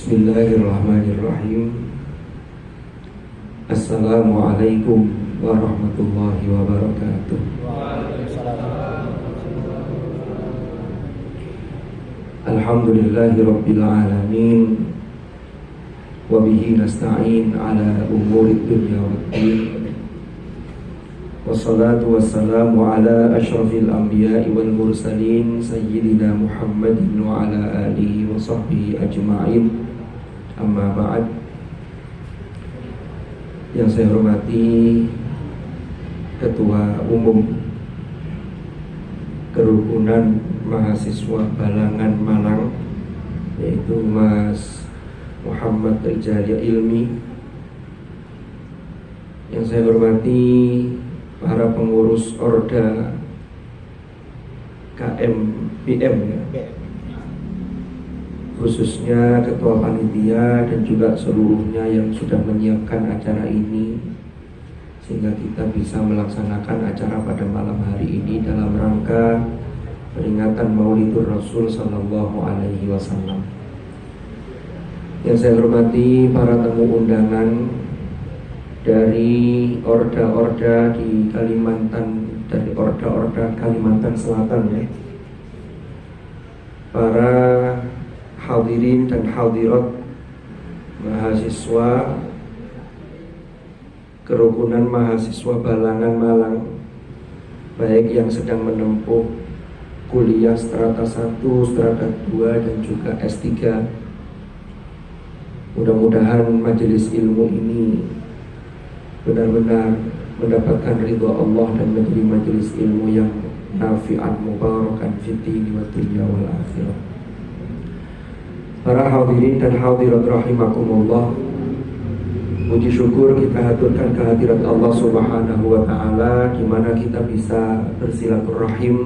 Bismillahirrahmanirrahim. Assalamualaikum warahmatullahi wabarakatuh. Alhamdulillahi rabbil alamin. Wabihi nasta'in ala umurid dunya waddin. Wassalatu wassalamu ala ashrafil anbiya'i wal mursalin Sayyidina Muhammadin wa ala alihi wa sahbihi ajma'in. Amma ba'd. Yang saya hormati Ketua Umum Kerukunan Mahasiswa Balangan Malang, yaitu Mas Muhammad Rijal Ilmi. Yang saya hormati para pengurus Orda KMPM ya, khususnya Ketua Panitia dan juga seluruhnya yang sudah menyiapkan acara ini, sehingga kita bisa melaksanakan acara pada malam hari ini dalam rangka peringatan Maulidur Rasul Sallallahu Alaihi Wasallam. Yang saya hormati para tamu undangan dari orda-orda di Kalimantan, dari orda-orda Kalimantan Selatan ya, para hadirin dan hadirat mahasiswa Kerukunan Mahasiswa Balangan Malang, baik yang sedang menempuh kuliah strata 1, strata 2 dan juga S3. Mudah-mudahan majelis ilmu ini benar-benar mendapatkan ridha Allah dan menjadi majelis ilmu yang nafi'an mubarakan fid dini wa dunya wal akhirah. Para hadirin dan hadirat rahimakumullah, puji syukur kita haturkan kehadirat Allah Subhanahu wa taala, di mana kita bisa bersilaturahim,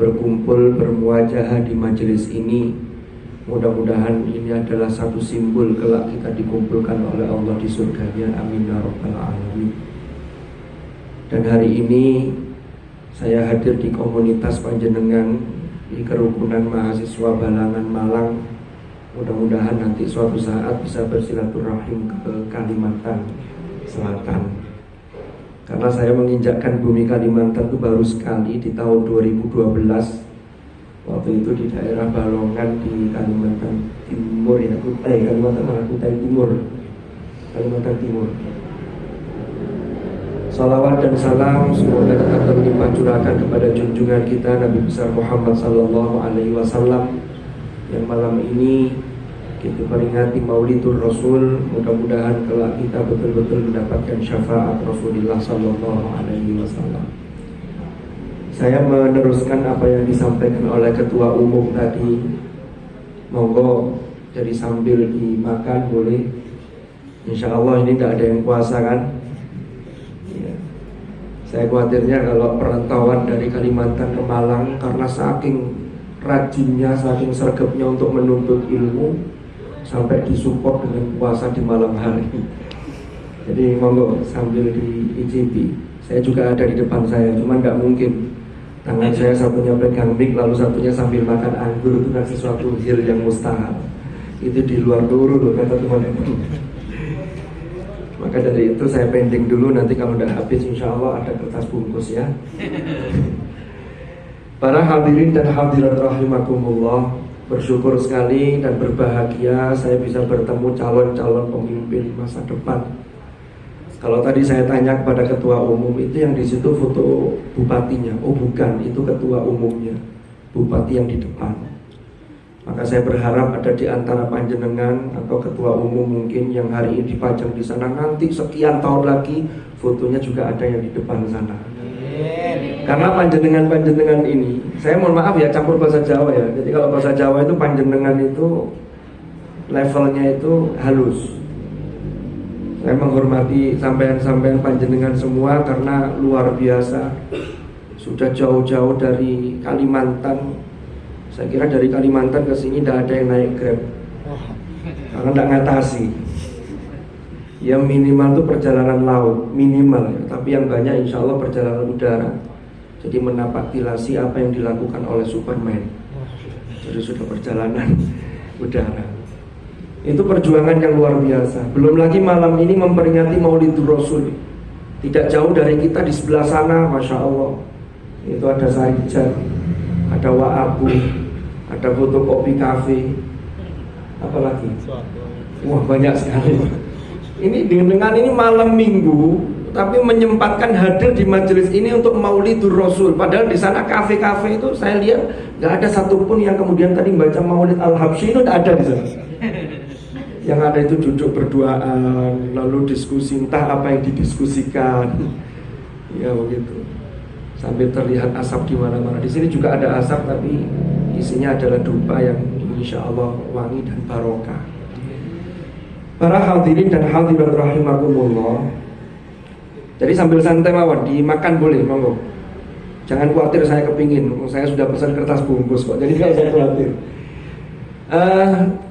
berkumpul, bermuajahah di majelis ini. Mudah-mudahan ini adalah satu simbol kelak kita dikumpulkan oleh Allah di surganya, amin ya rabbal alamin. Dan hari ini saya hadir di komunitas panjenengan di Kerukunan Mahasiswa Balangan Malang. Mudah-mudahan nanti suatu saat bisa bersilaturahim ke Kalimantan Selatan. Karena saya menginjakkan bumi Kalimantan itu baru sekali di tahun 2012. Waktu itu di daerah Balongan di Kalimantan Timur ya, Kalimantan Timur. Kalimantan Timur. Salawat dan salam semoga tetap terlimpah curahkan kepada junjungan kita Nabi besar Muhammad sallallahu alaihi wasallam, yang malam ini kita peringati Maulidur Rasul. Mudah-mudahan kelak kita betul-betul mendapatkan syafaat Rasulullah sallallahu alaihi wasallam. Saya meneruskan apa yang disampaikan oleh Ketua Umum tadi. Monggo, jadi sambil dimakan boleh. Insya Allah ini tidak ada yang puasa kan? Ya. Saya khawatirnya kalau perantauan dari Kalimantan ke Malang, karena saking rajinnya, saking sergapnya untuk menuntut ilmu, sampai disupport dengan puasa di malam hari. Jadi monggo sambil diicipi. Saya juga ada di depan saya, cuman nggak mungkin tangan saya satunya pegang mic lalu satunya sambil makan anggur. Itu kan sesuatu hal yang mustahil. Itu di luar dulu loh kata teman-teman. Maka dari itu saya pending dulu, nanti kalau udah habis insya Allah ada kertas bungkus ya. Para hadirin dan hadirat rahimakumullah, bersyukur sekali dan berbahagia saya bisa bertemu calon-calon pemimpin masa depan. Kalau tadi saya tanya kepada Ketua Umum, itu yang di situ foto bupatinya. Oh bukan, itu Ketua Umumnya, bupati yang di depan. Maka saya berharap ada di antara panjenengan atau Ketua Umum mungkin yang hari ini dipajang di sana, nanti sekian tahun lagi fotonya juga ada yang di depan sana. Karena panjenengan ini, saya mohon maaf ya campur bahasa Jawa ya. Jadi kalau bahasa Jawa itu panjenengan itu levelnya itu halus. Saya menghormati sampean-sampean panjenengan semua karena luar biasa. Sudah jauh-jauh dari Kalimantan. Saya kira dari Kalimantan ke sini tidak ada yang naik Grab. Karena tidak ngatasi. Ya minimal itu perjalanan laut, minimal ya. Tapi yang banyak insya Allah perjalanan udara. Jadi menapaktilasi apa yang dilakukan oleh Superman. Jadi sudah perjalanan udara. Itu perjuangan yang luar biasa. Belum lagi malam ini memperingati Maulidur Rasul. Tidak jauh dari kita di sebelah sana, Masya Allah, itu ada Sarijan, ada Wa'abu, ada fotokopi kafe, apalagi? Wah, banyak sekali. Ini dengan ini malam minggu, tapi menyempatkan hadir di majelis ini untuk Maulidur Rasul. Padahal di sana kafe-kafe itu saya lihat nggak ada satupun yang kemudian tadi baca Maulid Al-Habsyi, itu nggak ada di sana. Yang ada itu duduk berduaan, lalu diskusi entah apa yang didiskusikan, ya begitu. Sampai terlihat asap di mana-mana. Di sini juga ada asap, tapi isinya adalah dupa yang insya Allah wangi dan barokah. Para hadirin dan hadirat rahimakumullah. Jadi sambil santai mawon, dimakan boleh, monggo. Jangan khawatir saya kepingin, saya sudah pesan kertas bungkus kok, jadi nggak usah khawatir.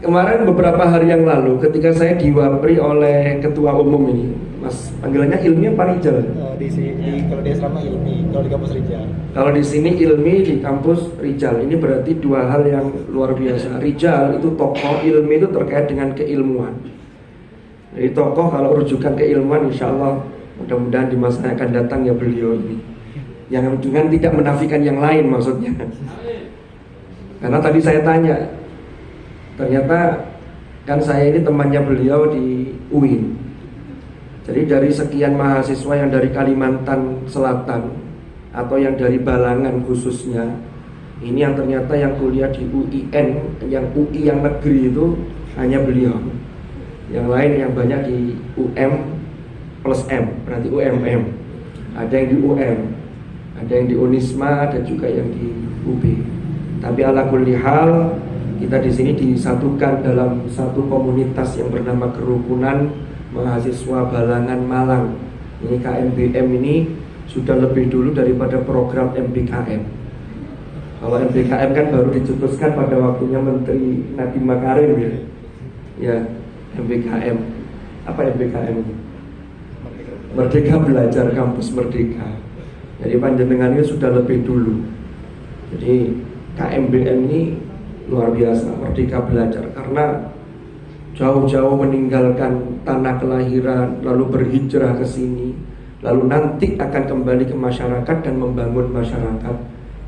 Kemarin beberapa hari yang lalu ketika saya diwapri oleh ketua umum ini, Mas, panggilannya Ilmi apa Rijal? Di kalau di asrama Ilmi, kalau di kampus Rijal. Kalau di sini Ilmi, di kampus Rijal. Ini berarti dua hal yang luar biasa. Rijal itu tokoh, Ilmi itu terkait dengan keilmuan. Jadi tokoh kalau rujukan keilmuan, insya Allah mudah-mudahan di masa yang akan datang ya beliau ini. Yang dengan tidak menafikan yang lain maksudnya. Karena tadi saya tanya, ternyata kan saya ini temannya beliau di UIN. Jadi dari sekian mahasiswa yang dari Kalimantan Selatan atau yang dari Balangan khususnya, ini yang ternyata yang kuliah di UIN, yang UI yang negeri itu hanya beliau. Yang lain yang banyak di UM plus M, berarti UMM. Ada yang di UM, ada yang di Unisma, ada juga yang di UB. Tapi ala kulli hal, kita di sini disatukan dalam satu komunitas yang bernama Kerukunan Mahasiswa Balangan Malang. Ini KMBM ini sudah lebih dulu daripada program MBKM. Kalau MBKM kan baru dicetuskan pada waktunya Menteri Nadiem Makarim ya. Ya, MBKM. Apa MBKM? Merdeka Belajar Kampus Merdeka. Jadi panjenengannya sudah lebih dulu. Jadi KMBM ini luar biasa, Merdeka Belajar, karena jauh-jauh meninggalkan tanah kelahiran, lalu berhijrah ke sini, lalu nanti akan kembali ke masyarakat dan membangun masyarakat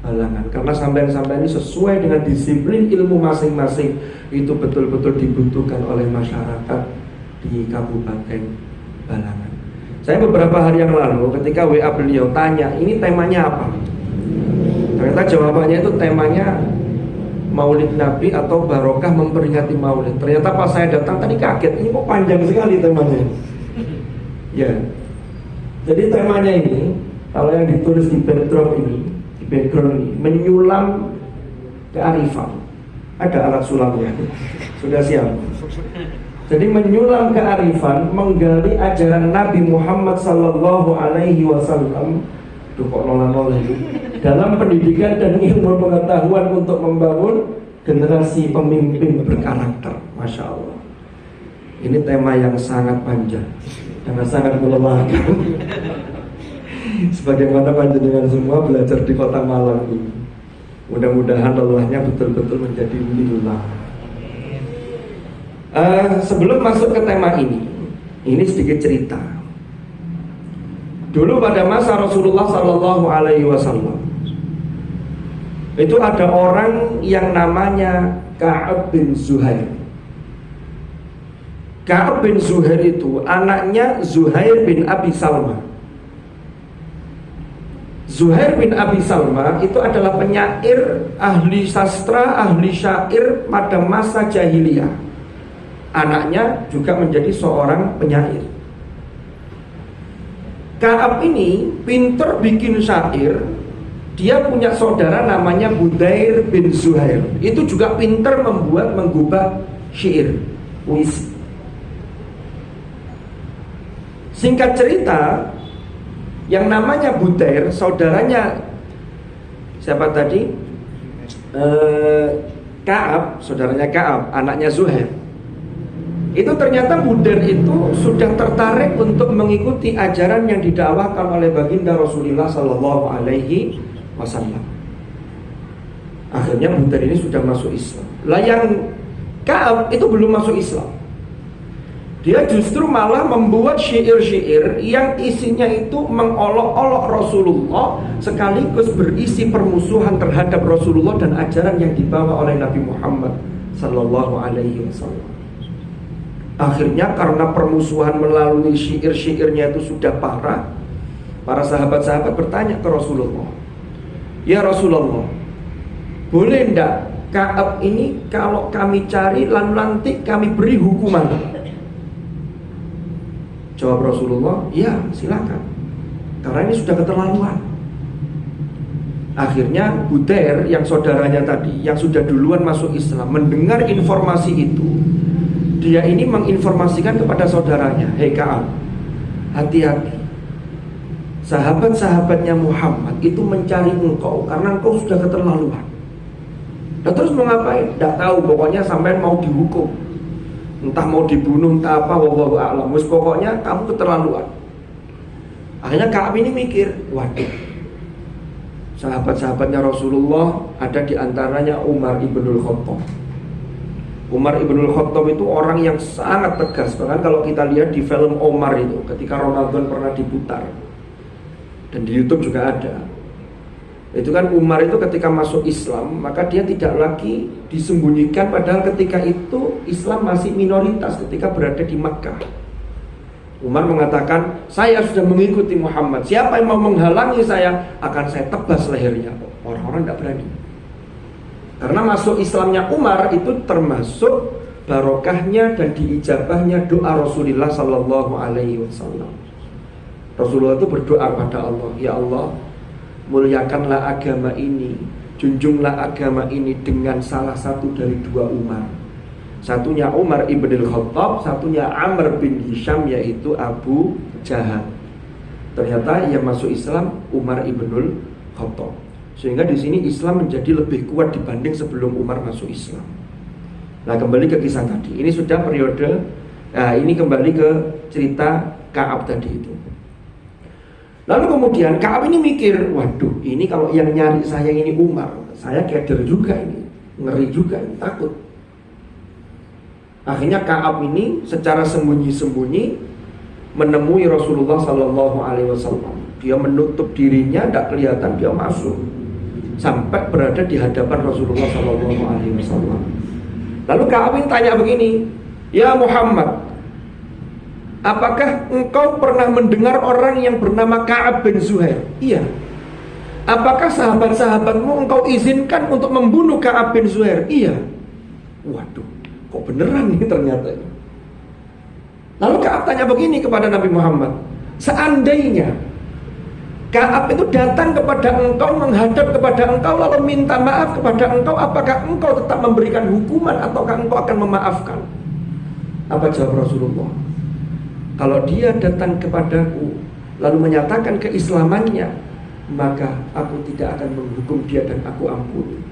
Balangan. Karena sampai-sampai ini sesuai dengan disiplin ilmu masing-masing, itu betul-betul dibutuhkan oleh masyarakat di Kabupaten Balangan. Saya beberapa hari yang lalu ketika WA beliau tanya, ini temanya apa? Ternyata jawabannya itu temanya Maulid Nabi atau barokah memperingati Maulid. Ternyata pas saya datang tadi kaget, ini kok panjang sekali temanya. Ya. Jadi temanya ini, kalau yang ditulis di backdrop ini, di background ini, menyulam kearifan. Ada alat sulamnya. Sudah siap. Jadi menyulam kearifan, menggali ajaran Nabi Muhammad sallallahu alaihi wasallam. Duh kok nolah-nolah ini. Dalam pendidikan dan ilmu pengetahuan untuk membangun generasi pemimpin berkarakter. Masya Allah. Ini tema yang sangat panjang dan sangat melelahkan. Sebagaimana panjenengan semua belajar di kota Malang ini, mudah-mudahan lelahnya betul-betul menjadi lillah. Sebelum masuk ke tema ini sedikit cerita. Dulu pada masa Rasulullah Sallallahu Alaihi Wasallam itu ada orang yang namanya Ka'ab bin Zuhair. Ka'ab bin Zuhair itu anaknya Zuhair bin Abi Salma. Zuhair bin Abi Salma itu adalah penyair, ahli sastra, ahli syair pada masa jahiliyah. Anaknya juga menjadi seorang penyair. Ka'ab ini pinter bikin syair. Dia punya saudara namanya Budair bin Zuhair. Itu juga pinter menggubah syair, puisi. Singkat cerita, yang namanya Budair, saudaranya siapa tadi? Ka'ab, saudaranya Ka'ab, anaknya Zuhair. Itu ternyata Budair itu sudah tertarik untuk mengikuti ajaran yang didakwahkan oleh baginda Rasulullah Sallallahu Alaihi Wasallam. Akhirnya Budair ini sudah masuk Islam. Lah yang Ka'ab itu belum masuk Islam. Dia justru malah membuat syair-syair yang isinya itu mengolok-olok Rasulullah, sekaligus berisi permusuhan terhadap Rasulullah dan ajaran yang dibawa oleh Nabi Muhammad sallallahu alaihi wasallam. Akhirnya karena permusuhan melalui syair-syairnya itu sudah parah, para sahabat-sahabat bertanya ke Rasulullah, "Ya Rasulullah, boleh enggak Ka'ab ini kalau kami cari lalu nanti kami beri hukuman?" Jawab Rasulullah, "Ya silakan, karena ini sudah keterlaluan." Akhirnya Budair yang saudaranya tadi, yang sudah duluan masuk Islam, mendengar informasi itu. Dia ini menginformasikan kepada saudaranya, "Hei Ka'ab, hati-hati, sahabat-sahabatnya Muhammad itu mencari engkau karena engkau sudah keterlaluan." Nah terus mau ngapain? Tidak tahu, pokoknya sampai mau dihukum, entah mau dibunuh, entah apa, wallahu a'lam. Pokoknya kamu keterlaluan. Akhirnya Ka'ab ini mikir, waduh, sahabat-sahabatnya Rasulullah ada di antaranya Umar ibnul Khattab. Umar ibnul Khattab itu orang yang sangat tegas. Bahkan kalau kita lihat di film Omar itu, ketika Ramadan pernah diputar, dan di YouTube juga ada, itu kan Umar itu ketika masuk Islam, maka dia tidak lagi disembunyikan, padahal ketika itu Islam masih minoritas ketika berada di Makkah. Umar mengatakan, "Saya sudah mengikuti Muhammad, siapa yang mau menghalangi saya akan saya tebas lehernya." Orang-orang tidak berani. Karena masuk Islamnya Umar itu termasuk barokahnya dan diijabahnya doa Rasulullah sallallahu alaihi wasallam. Rasulullah itu berdoa kepada Allah, "Ya Allah, muliakanlah agama ini, junjunglah agama ini dengan salah satu dari dua Umar. Satunya Umar ibnul Khattab, satunya Amr bin Hisham, yaitu Abu Jahal." Ternyata yang masuk Islam Umar ibnul Khattab. Sehingga di sini Islam menjadi lebih kuat dibanding sebelum Umar masuk Islam. Nah, kembali ke kisah tadi. Ini sudah periode, ini kembali ke cerita Ka'ab tadi itu. Lalu kemudian Ka'ab ini mikir, waduh, ini kalau yang nyari saya ini Umar, saya keder juga ini, ngeri juga ini, takut. Akhirnya Ka'ab ini secara sembunyi-sembunyi menemui Rasulullah sallallahu alaihi wasallam. Dia menutup dirinya, tidak kelihatan, dia masuk sampai berada di hadapan Rasulullah sallallahu alaihi wasallam. Lalu Ka'ab ini tanya begini, "Ya Muhammad, apakah engkau pernah mendengar orang yang bernama Ka'ab bin Zuhair?" "Iya." "Apakah sahabat-sahabatmu engkau izinkan untuk membunuh Ka'ab bin Zuhair?" "Iya." Waduh, kok beneran nih ternyata. Lalu Ka'ab tanya begini kepada Nabi Muhammad, "Seandainya Ka'ab itu datang kepada engkau, menghadap kepada engkau, lalu minta maaf kepada engkau, apakah engkau tetap memberikan hukuman ataukah engkau akan memaafkan?" Apa jawab Rasulullah? "Kalau dia datang kepadaku lalu menyatakan keislamannya, maka aku tidak akan menghukum dia dan aku ampuni."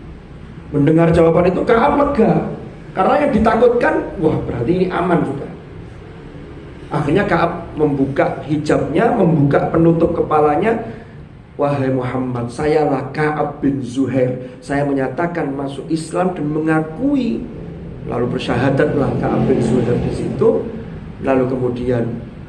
Mendengar jawaban itu Ka'ab lega, karena yang ditakutkan, wah berarti ini aman sudah. Akhirnya Ka'ab membuka hijabnya, membuka penutup kepalanya. "Wahai Muhammad, sayalah Ka'ab bin Zuhair. Saya menyatakan masuk Islam dan mengakui." Lalu bersyahadatlah Ka'ab bin Zuhair di situ. Lalu kemudian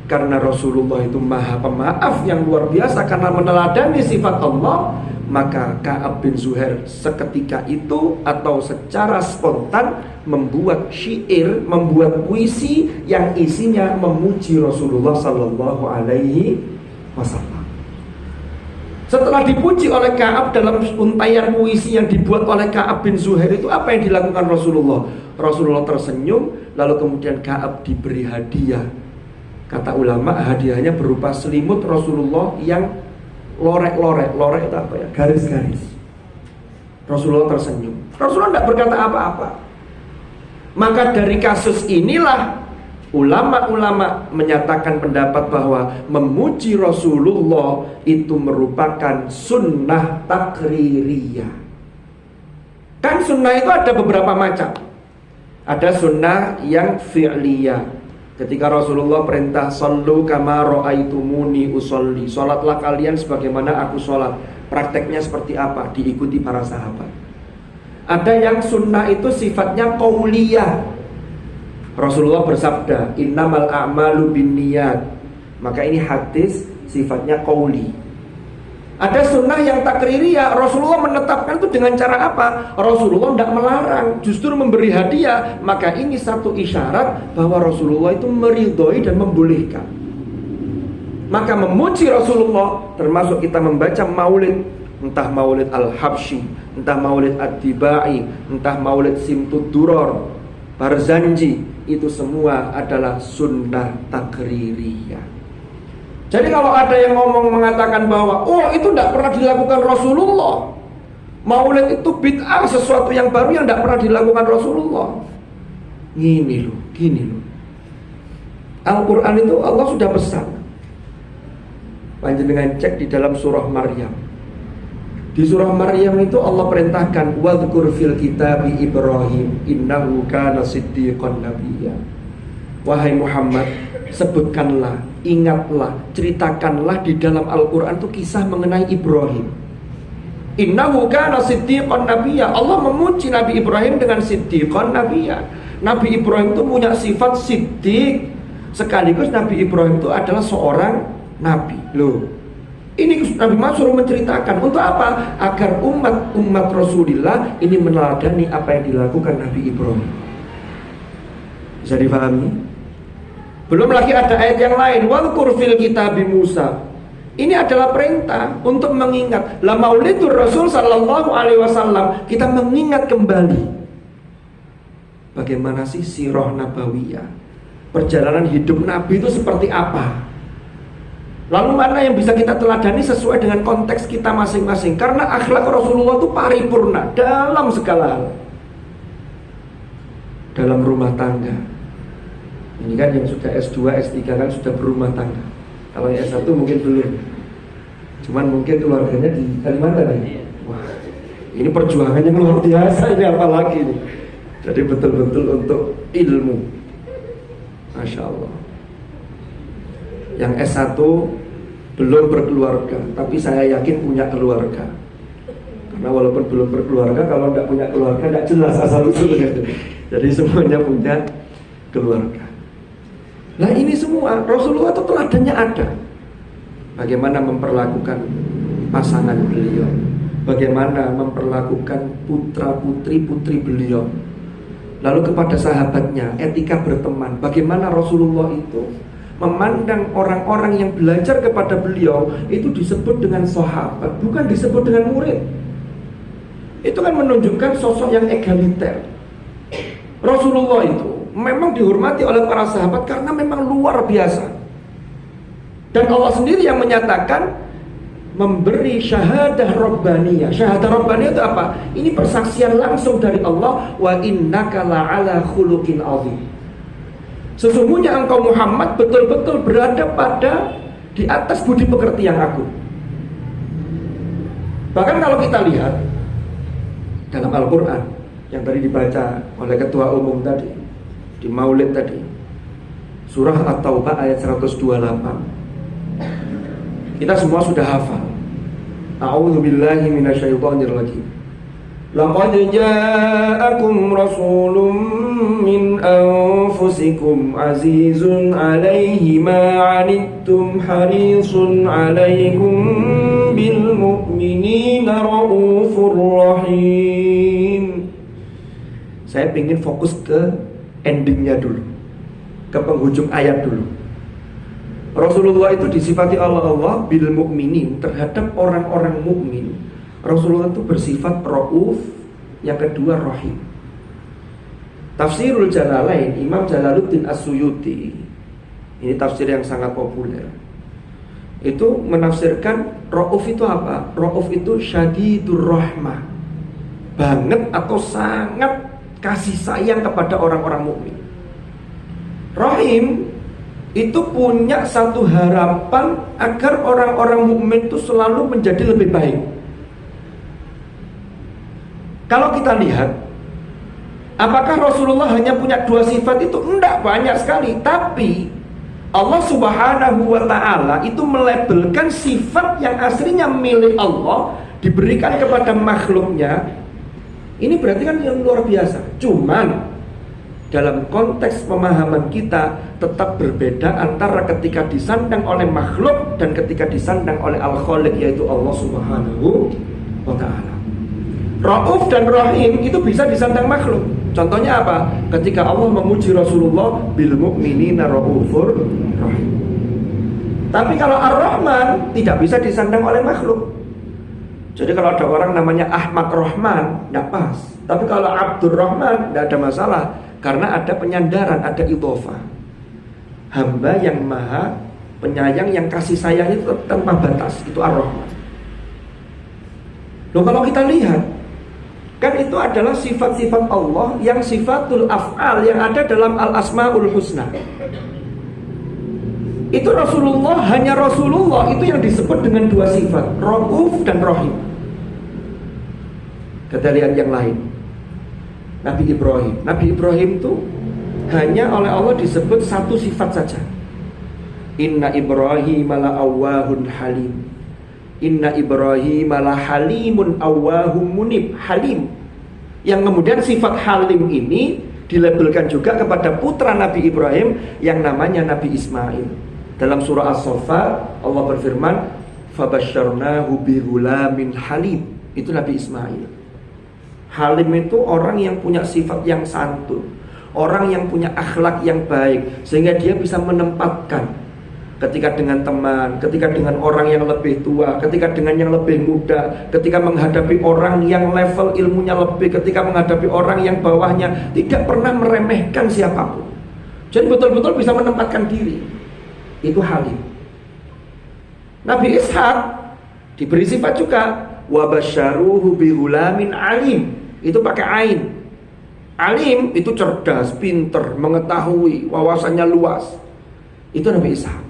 karena Rasulullah itu maha pemaaf yang luar biasa, karena meneladani sifat Allah, maka Ka'ab bin Zuhair seketika itu atau secara spontan membuat syair, membuat puisi yang isinya memuji Rasulullah sallallahu alaihi wasallam. Setelah dipuji oleh Ka'ab dalam untayan puisi yang dibuat oleh Ka'ab bin Zuhair itu, apa yang dilakukan Rasulullah? Rasulullah tersenyum, lalu kemudian Ka'ab diberi hadiah. Kata ulama, hadiahnya berupa selimut Rasulullah yang lorek-lorek. Lorek itu apa ya? Garis-garis. Rasulullah tersenyum. Rasulullah tidak berkata apa-apa. Maka dari kasus inilah ulama-ulama menyatakan pendapat bahwa memuji Rasulullah itu merupakan sunnah takririyah. Kan sunnah itu ada beberapa macam. Ada sunnah yang fi'liyah. Ketika Rasulullah perintah, "Sallu kama ra'aitumuni usolli." Salatlah kalian sebagaimana aku salat. Prakteknya seperti apa? Diikuti para sahabat. Ada yang sunnah itu sifatnya qauliyah. Rasulullah bersabda, innamal a'malu binniyat. Maka ini hadis sifatnya qauli. Ada sunnah yang takririah. Rasulullah menetapkan itu dengan cara apa? Rasulullah tidak melarang, justru memberi hadiah. Maka ini satu isyarat bahwa Rasulullah itu meridhoi dan membolehkan. Maka memuji Rasulullah termasuk kita membaca maulid, entah maulid al-Habsyi, entah maulid ad-Dibai, entah maulid Simtud Duror, Barzanji, itu semua adalah sunnah takririyah. Jadi kalau ada yang ngomong mengatakan bahwa oh itu tidak pernah dilakukan Rasulullah, maulid itu bid'ah, sesuatu yang baru yang tidak pernah dilakukan Rasulullah. Gini loh. Al-Quran itu Allah sudah pesan. Panjenengan cek di dalam surah Maryam. Di surah Maryam itu Allah perintahkan wadhkur fil kitabi Ibrahim innahu kana siddiqan nabiyya. Wahai Muhammad, sebutkanlah, ingatlah, ceritakanlah di dalam Al-Quran itu kisah mengenai Ibrahim. Innahu kana siddiqan nabiyya. Allah memuji Nabi Ibrahim dengan siddiqan nabiyya. Nabi Ibrahim itu punya sifat siddiq, sekaligus Nabi Ibrahim itu adalah seorang nabi. Loh, ini Nabi Muhammad suruh menceritakan untuk apa? Agar umat Rasulullah ini meneladani apa yang dilakukan Nabi Ibrahim. Bisa difahami? Belum lagi ada ayat yang lain, wadhkur fil kitabi Musa. Ini adalah perintah untuk mengingat. La maulidur Rasul sallallahu alaihi wasallam, kita mengingat kembali bagaimana sih sirah nabawiyah, perjalanan hidup Nabi itu seperti apa. Lalu mana yang bisa kita teladani sesuai dengan konteks kita masing-masing. Karena akhlak Rasulullah itu paripurna dalam segala hal. Dalam rumah tangga. Ini kan yang sudah S2, S3 kan sudah berumah tangga. Kalau yang S1 mungkin belum. Cuman mungkin keluarganya di Kalimantan nih. Wah, ini perjuangannya luar biasa, ini apalagi nih. Jadi betul-betul untuk ilmu. Masya Allah. Yang S1 belum berkeluarga, tapi saya yakin punya keluarga. Karena walaupun belum berkeluarga, kalau tidak punya keluarga tidak jelas asal usulnya. Jadi semuanya punya keluarga. Nah ini semua Rasulullah itu teladannya ada. Bagaimana memperlakukan pasangan beliau, bagaimana memperlakukan putri beliau. Lalu kepada sahabatnya, etika berteman. Bagaimana Rasulullah itu memandang orang-orang yang belajar kepada beliau, itu disebut dengan sahabat, bukan disebut dengan murid. Itu kan menunjukkan sosok yang egaliter. Rasulullah itu memang dihormati oleh para sahabat karena memang luar biasa. Dan Allah sendiri yang menyatakan memberi syahadah rabbaniyah. Syahadah rabbaniyah itu apa? Ini persaksian langsung dari Allah, wa innaka la'ala khuluqin azim. Sesungguhnya engkau Muhammad betul-betul berada di atas budi pekerti yang agung. Bahkan kalau kita lihat dalam Al-Quran yang tadi dibaca oleh ketua umum tadi, di Maulid tadi, surah At-Taubah ayat 128. Kita semua sudah hafal. A'udzubillahi minasyaitonirrajim. Laqad ja'akum rasulun min anfusikum azizun 'alaihi ma 'anittum harisun 'alaikum bil mu'minina raufur rahim. Saya ingin fokus ke endingnya dulu, ke penghujung ayat dulu. Rasulullah itu disifati Allah bil mu'minin, terhadap orang-orang mukmin. Rasulullah itu bersifat rauf, yang kedua rahim. Tafsirul Jalalain, Imam Jalaluddin As-Suyuti, ini tafsir yang sangat populer, itu menafsirkan rauf itu apa? Rauf itu syadidur rahmah, banget atau sangat kasih sayang kepada orang-orang mukmin. Rahim itu punya satu harapan agar orang-orang mukmin itu selalu menjadi lebih baik. Kalau kita lihat, apakah Rasulullah hanya punya dua sifat itu? Enggak, banyak sekali. Tapi Allah Subhanahu wa ta'ala itu melabelkan sifat yang aslinya milik Allah, diberikan kepada makhluknya. Ini berarti kan yang luar biasa. Cuman dalam konteks pemahaman kita tetap berbeda antara ketika disandang oleh makhluk dan ketika disandang oleh Al-Khaliq, yaitu Allah Subhanahu wa ta'ala. Rauf dan Rahim itu bisa disandang makhluk. Contohnya apa? Ketika Allah memuji Rasulullah, bil mu'minina raufur rahim. Tapi kalau Ar-Rahman tidak bisa disandang oleh makhluk. Jadi kalau ada orang namanya Ahmad Rahman, tidak pas. Tapi kalau Abdur Rahman, tidak ada masalah. Karena ada penyandaran, ada idhofah. Hamba yang maha penyayang, yang kasih sayang itu tanpa batas. Itu Ar-Rahman. Loh, kalau kita lihat, kan itu adalah sifat-sifat Allah yang sifatul af'al yang ada dalam Al-Asma'ul Husna. Itu Rasulullah, hanya Rasulullah itu yang disebut dengan dua sifat, Rauf dan Rahim. Kita lihat yang lain. Nabi Ibrahim itu hanya oleh Allah disebut satu sifat saja. Inna Ibrahim la awwahun halim. Inna Ibrahim la halimun awwahum munib. Halim. Yang kemudian sifat halim ini dilabelkan juga kepada putra Nabi Ibrahim yang namanya Nabi Ismail. Dalam surah As-Saffat Allah berfirman, fabasyarnahu bigulamin halim. Itu Nabi Ismail. Halim itu orang yang punya sifat yang santun, orang yang punya akhlak yang baik, sehingga dia bisa menempatkan ketika dengan teman, ketika dengan orang yang lebih tua, ketika dengan yang lebih muda, ketika menghadapi orang yang level ilmunya lebih, ketika menghadapi orang yang bawahnya, tidak pernah meremehkan siapapun. Jadi betul-betul bisa menempatkan diri. Itu Halim. Nabi Ishak diberi sifat juga, wabasyaruhu bihulamin alim. Itu pakai ain. Alim itu cerdas, pinter, mengetahui, wawasannya luas. Itu Nabi Ishak.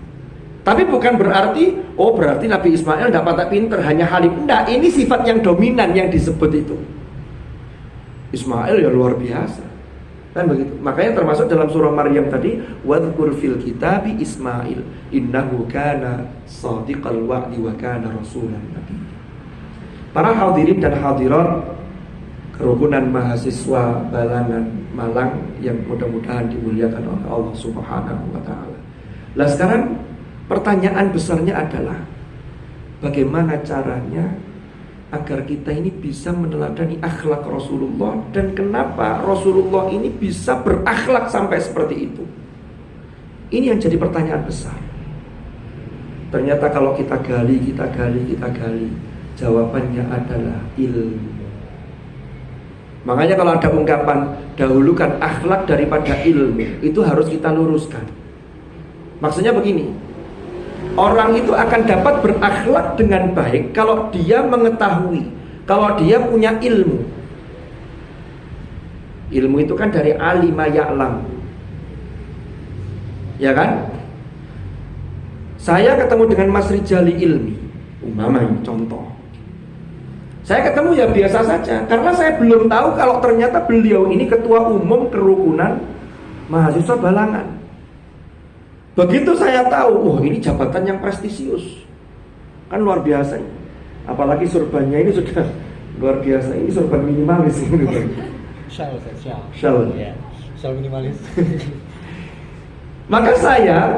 Tapi bukan berarti berarti Nabi Ismail tidak patah pinter, hanya halim. Enggak, ini sifat yang dominan yang disebut itu. Ismail ya luar biasa. Kan begitu. Makanya termasuk dalam surah Maryam tadi, wadhkur fil kitabi Ismail innahu kana shadiqal wa'di wa kana rasulan nabiyya. Para hadirin dan hadirat kerukunan mahasiswa Balangan Malang yang mudah-mudahan dimuliakan oleh Allah Subhanahu wa ta'ala. Nah sekarang pertanyaan besarnya adalah bagaimana caranya agar kita ini bisa meneladani akhlak Rasulullah, dan kenapa Rasulullah ini bisa berakhlak sampai seperti itu. Ini yang jadi pertanyaan besar. Ternyata kalau kita gali, jawabannya adalah ilmu. Makanya kalau ada ungkapan dahulukan akhlak daripada ilmu, itu harus kita luruskan. Maksudnya begini, orang itu akan dapat berakhlak dengan baik kalau dia mengetahui, kalau dia punya ilmu. Ilmu itu kan dari alima ya'lam, ya kan? Saya ketemu dengan Mas Rijali Ilmi, umpamanya contoh. Saya ketemu ya biasa saja, karena saya belum tahu kalau ternyata beliau ini ketua umum kerukunan mahasiswa Balangan. Begitu saya tahu, ini jabatan yang prestisius, kan luar biasa ini. Apalagi surbannya ini sudah luar biasa, ini surban minimalis ini. Shell minimalis. Maka saya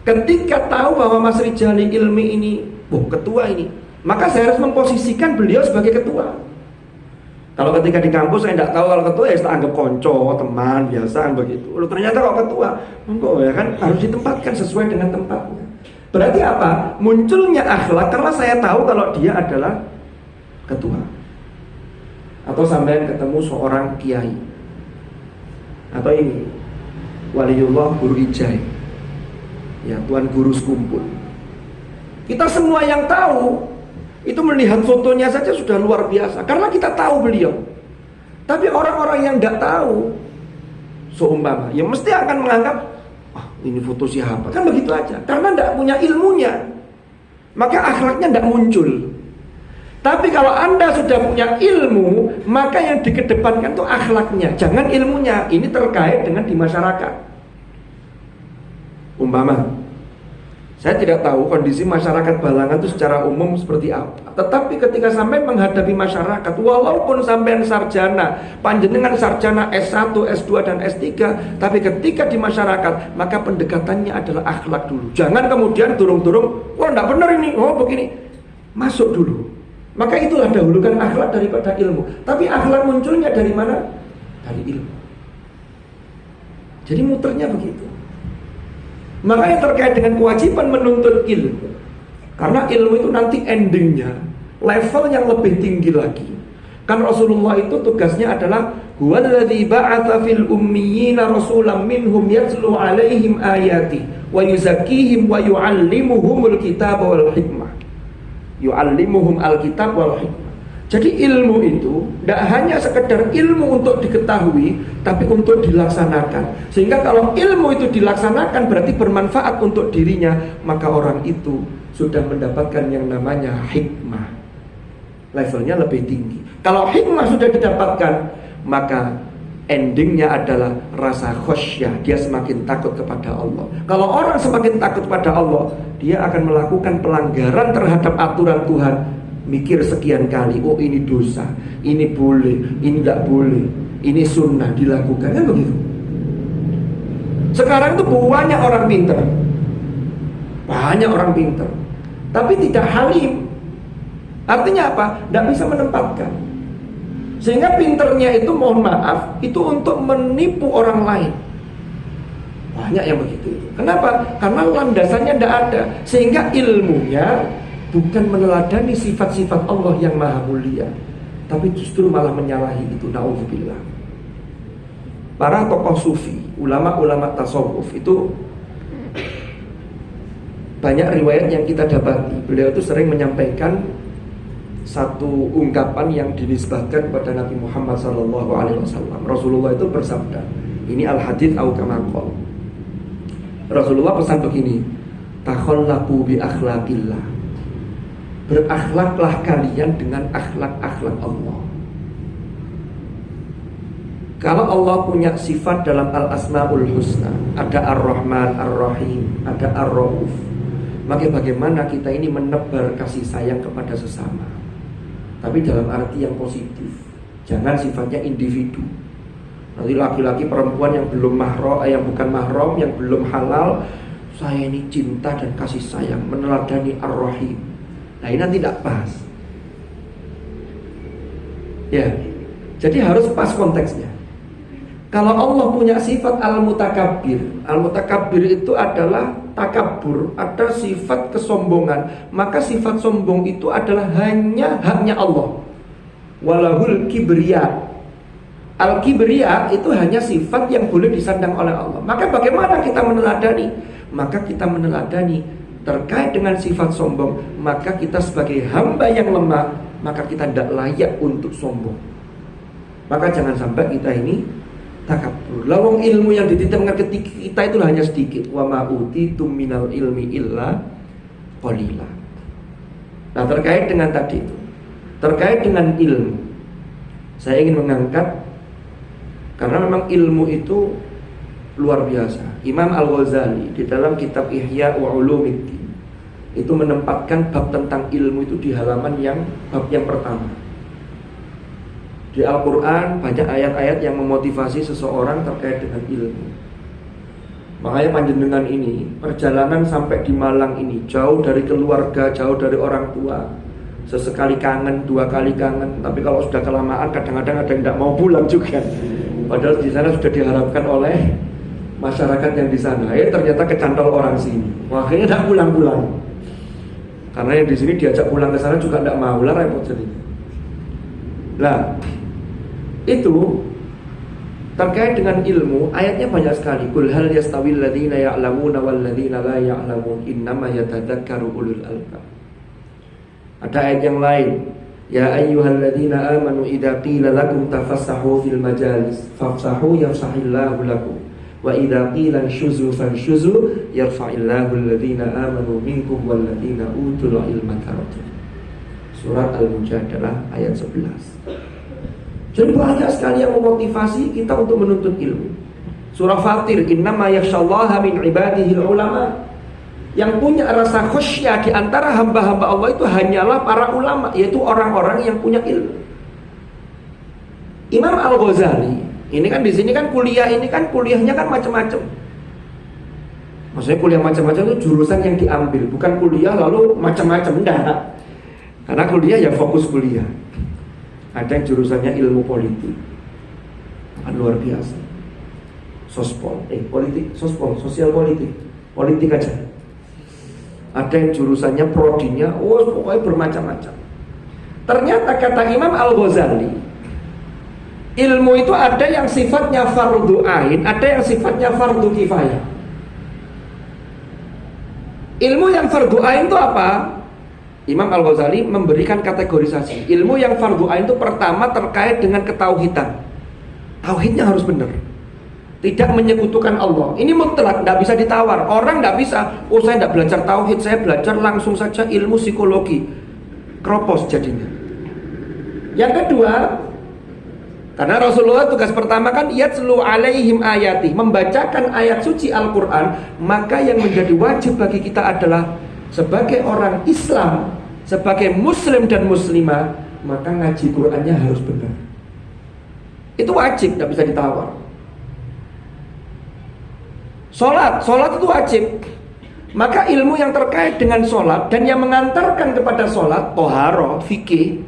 ketika tahu bahwa Mas Rijali Ilmi ini, ketua ini, maka saya harus memposisikan beliau sebagai ketua. Kalau ketika di kampus saya tidak tahu kalau ketua, ya saya anggap konco, teman, biasa kan begitu. Lalu ternyata kalau ketua, ya kan harus ditempatkan sesuai dengan tempatnya. Berarti apa? Munculnya akhlak karena saya tahu kalau dia adalah ketua. Atau sampai ketemu seorang kiai, atau ini waliullah guru ijai, ya tuan guru sekumpul. Kita semua yang tahu itu melihat fotonya saja sudah luar biasa, karena kita tahu beliau. Tapi orang-orang yang tidak tahu, seumpama, ya mesti akan menganggap, ini foto siapa? Kan begitu aja, karena tidak punya ilmunya, maka akhlaknya tidak muncul. Tapi kalau Anda sudah punya ilmu, maka yang dikedepankan itu akhlaknya, jangan ilmunya. Ini terkait dengan di masyarakat. Umpama, Saya tidak tahu kondisi masyarakat Balangan itu secara umum seperti apa. Tetapi ketika sampai menghadapi masyarakat, walaupun sampai sarjana, panjenengan sarjana S1, S2 dan S3, tapi ketika di masyarakat, maka pendekatannya adalah akhlak dulu. Jangan kemudian turung-turung, wah enggak benar ini, oh begini. Masuk dulu. Maka itulah dahulukan akhlak daripada ilmu. Tapi akhlak munculnya dari mana? Dari ilmu. Jadi muternya begitu. Makanya terkait dengan kewajiban menuntut ilmu, karena ilmu itu nanti endingnya level yang lebih tinggi lagi. Kan Rasulullah itu tugasnya adalah huwallazi ba'atsa fil ummiyina rasulan minhum yatlu 'alaihim ayati wa yuzakkihim wa yu'allimuhumul kitaba wal hikmah. Yu'allimuhum alkitab wal hikmah. Jadi ilmu itu tidak hanya sekedar ilmu untuk diketahui, tapi untuk dilaksanakan. Sehingga kalau ilmu itu dilaksanakan berarti bermanfaat untuk dirinya, maka orang itu sudah mendapatkan yang namanya hikmah. Levelnya lebih tinggi. Kalau hikmah sudah didapatkan, maka endingnya adalah rasa khasyah. Dia semakin takut kepada Allah. Kalau orang semakin takut kepada Allah, dia akan melakukan pelanggaran terhadap aturan Tuhan. Mikir sekian kali, oh ini dosa, ini boleh, ini tidak boleh, ini sunnah dilakukan, kan begitu. Sekarang itu banyak orang pintar, tapi tidak halim. Artinya apa? Tidak bisa menempatkan. Sehingga pinternya itu, mohon maaf, itu untuk menipu orang lain. Banyak yang begitu. Kenapa? Karena landasannya tidak ada. Sehingga ilmunya bukan meneladani sifat-sifat Allah yang maha mulia, tapi justru malah menyalahi itu. Na'udzubillah. Para tokoh sufi, ulama-ulama tasawuf itu banyak riwayat yang kita dapati. Beliau itu sering menyampaikan satu ungkapan yang dinisbahkan kepada Nabi Muhammad SAW. Rasulullah itu bersabda, ini al-hadits au kama qala. Rasulullah pesan begini, takhallaqu bi akhlaqillah. Berakhlaklah kalian dengan akhlak-akhlak Allah. Kalau Allah punya sifat dalam Al-Asmaul Husna, ada Ar-Rahman, Ar-Rahim, ada Ar-Rauf, maka bagaimana kita ini menebar kasih sayang kepada sesama, tapi dalam arti yang positif. Jangan sifatnya individu. Nanti laki-laki perempuan yang belum mahram, yang bukan mahram, yang belum halal, saya ini cinta dan kasih sayang, meneladani Ar-Rahim. Nah ini nanti tidak pas. Ya, jadi harus pas konteksnya. Kalau Allah punya sifat al-mutakabbir, al-mutakabbir itu adalah takabur, ada sifat kesombongan, maka sifat sombong itu adalah hanya haknya Allah. Walahul kibriya. Al-kibriya itu hanya sifat yang boleh disandang oleh Allah. Maka bagaimana kita meneladani? Maka kita meneladani terkait dengan sifat sombong, maka kita sebagai hamba yang lemah, maka kita tidak layak untuk sombong. Maka jangan sampai kita ini takabur. Lawang ilmu yang dititipkan ketika kita itu hanya sedikit. Wa ma utitum minal ilmi illa qalila. Nah, terkait dengan tadi itu, terkait dengan ilmu, saya ingin mengangkat, karena memang ilmu itu luar biasa. Imam Al-Ghazali di dalam kitab Ihya wa Ulumiddin itu menempatkan bab tentang ilmu itu di halaman yang bab yang pertama. Di Al-Quran banyak ayat-ayat yang memotivasi seseorang terkait dengan ilmu. Makanya panjenengan ini perjalanan sampai di Malang ini, jauh dari keluarga, jauh dari orang tua, sesekali kangen, dua kali kangen. Tapi kalau sudah kelamaan kadang-kadang ada yang tidak mau pulang juga. Padahal di sana sudah diharapkan oleh masyarakat yang di sana, ternyata kecantol orang sini. Makanya tidak pulang-pulang. Karena yang di sini diajak pulang ke sana juga tidak mau, lah repot jadinya. Nah, itu terkait dengan ilmu, ayatnya banyak sekali. Qul hal yastawil ladzina ya'lamuna wal ladzina la ya'lamun innama yatadzakkaru ulul albab. Ada ayat yang lain, ya ayyuhalladzina amanu idza qila lakum tafassahu fil majalis fafsahu yafsahillahu lakum. Wa idza qila syuzu fanshuzu yarfa'illahu alladhina amanu minkum walladhina utul ilma darajat. Surat Al-Mujadalah ayat 11. Jadi banyak sekali yang memotivasi kita untuk menuntut ilmu. Surah Fatir, innama yakhshallaha min ibadihi ulama. Yang punya rasa khusyah di antara hamba-hamba Allah itu hanyalah para ulama, yaitu orang-orang yang punya ilmu. Imam Al-Ghazali, ini kan di sini kan kuliah, ini kan kuliahnya kan macam-macam. Maksudnya kuliah macam-macam itu jurusan yang diambil, bukan kuliah lalu macam-macam, enggak. Karena kuliah ya fokus kuliah. Ada yang jurusannya ilmu politik, kan luar biasa. Sosial politik aja. Ada yang jurusannya prodinya, pokoknya bermacam-macam. Ternyata kata Imam Al-Ghazali, ilmu itu ada yang sifatnya fardu ain, ada yang sifatnya fardu kifayah. Ilmu yang fardu ain itu apa? Imam Al-Ghazali memberikan kategorisasi. Ilmu yang fardu ain itu pertama terkait dengan ketauhidan. Tauhidnya harus benar. Tidak menyekutukan Allah. Ini mutlak, tidak bisa ditawar. Orang tidak bisa, saya tidak belajar tauhid, saya belajar langsung saja ilmu psikologi. Kropos jadinya. Yang kedua, karena Rasulullah tugas pertama kan yatslu alaihim ayati, membacakan ayat suci Al-Quran. Maka yang menjadi wajib bagi kita adalah sebagai orang Islam, sebagai muslim dan muslimah, maka ngaji Qurannya harus benar. Itu wajib, tidak bisa ditawar. Sholat itu wajib. Maka ilmu yang terkait dengan sholat dan yang mengantarkan kepada sholat, toharoh, fikih,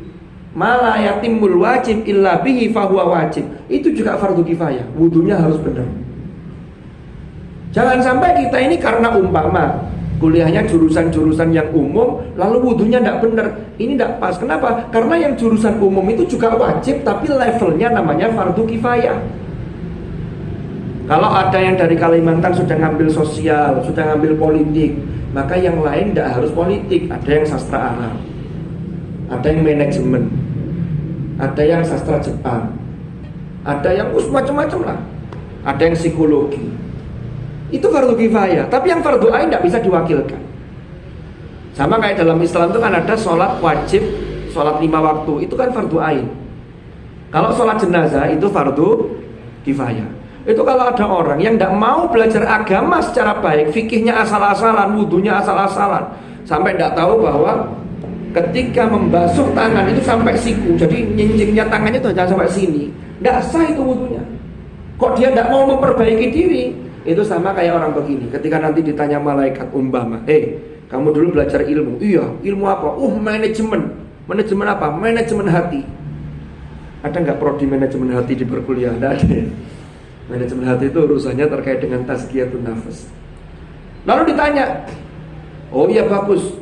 mala yatimul wajib illa bihi fahuwa wajib, itu juga fardu kifayah. Wudunya harus benar. Jangan sampai kita ini karena umpama kuliahnya jurusan-jurusan yang umum, lalu wudunya tidak benar. Ini tidak pas. Kenapa? Karena yang jurusan umum itu juga wajib, tapi levelnya namanya fardu kifayah. Kalau ada yang dari Kalimantan sudah ngambil sosial, sudah ngambil politik, maka yang lain tidak harus politik. Ada yang sastra Arab, ada yang manajemen, ada yang sastra Jepang, ada yang macam-macam lah, ada yang psikologi. Itu fardu kifayah. Tapi yang fardu ain tidak bisa diwakilkan. Sama kayak dalam Islam itu kan ada sholat wajib, sholat 5 waktu, itu kan fardu ain. Kalau sholat jenazah itu fardu kifayah. Itu kalau ada orang yang tidak mau belajar agama secara baik, fikihnya asal-asalan, wudunya asal-asalan, sampai tidak tahu bahwa ketika membasuh tangan itu sampai siku, jadi nyincingnya tangannya itu hanya sampai sini, tidak sah itu wudunya. Kok dia tidak mau memperbaiki diri? Itu sama kayak orang begini. Ketika nanti ditanya malaikat umpama, kamu dulu belajar ilmu. Iya, ilmu apa? Manajemen. Manajemen apa? Manajemen hati. Ada nggak prodi manajemen hati di perkuliahan? Tidak ada. Manajemen hati itu urusannya terkait dengan tazkiyatun nafas. Lalu ditanya, oh iya bagus,